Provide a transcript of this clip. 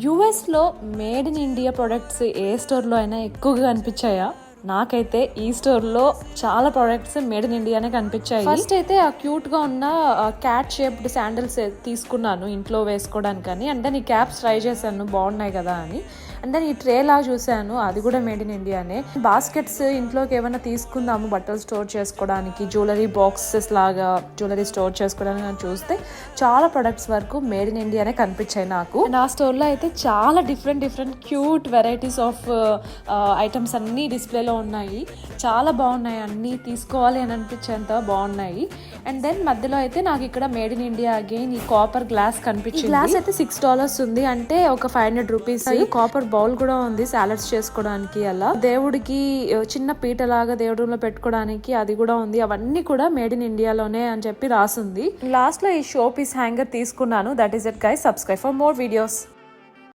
యూఎస్లో made in India products ఏ స్టోర్లో అయినా ఎక్కువగా కనిపించాయా? నాకైతే ఈ స్టోర్లో చాలా ప్రొడక్ట్స్ మేడ్ ఇన్ ఇండియానే కనిపించాయి. ఫస్ట్ అయితే ఆ క్యూట్గా ఉన్న క్యాట్ షేప్డ్ శాండిల్స్ తీసుకున్నాను ఇంట్లో వేసుకోవడానికని. అండ్ దెన్ ఈ క్యాప్స్ ట్రై చేశాను, బాగున్నాయి కదా అని. అండ్ దెన్ ఈ ట్రే లాగా చూశాను, అది కూడా మేడ్ ఇన్ ఇండియానే. బాస్కెట్స్ ఇంట్లోకి ఏమైనా తీసుకుందాము బట్టలు స్టోర్ చేసుకోవడానికి, జ్యువెలరీ బాక్సెస్ లాగా జ్యువెలరీ స్టోర్ చేసుకోవడానికి అని చూస్తే చాలా ప్రొడక్ట్స్ వరకు మేడ్ ఇన్ ఇండియానే కనిపించాయి నాకు. అండ్ ఆ స్టోర్లో అయితే చాలా different cute varieties of items అన్నీ డిస్ప్లేలో ఉన్నాయి. చాలా బాగున్నాయి, అన్నీ తీసుకోవాలి అని అనిపించేంత బాగున్నాయి. అండ్ దెన్ మధ్యలో అయితే నాకు ఇక్కడ మేడ్ ఇన్ ఇండియా అగైన్ ఈ కాపర్ గ్లాస్ కనిపించింది. గ్లాస్ అయితే $6 ఉంది, అంటే ఒక 500 రూపీస్. ఈ కాపర్ బౌల్ కూడా ఉంది సాలడ్స్ చేసుకోవడానికి. అలా దేవుడికి చిన్న పీట లాగా దేవుడి రూమ్ లో పెట్టుకోవడానికి అది కూడా ఉంది. అవన్నీ కూడా మేడ్ ఇన్ ఇండియాలోనే అని చెప్పి రాసింది. లాస్ట్ లో ఈ షో పీస్ హ్యాంగర్ తీసుకున్నాను. That is it guys. Subscribe for more videos.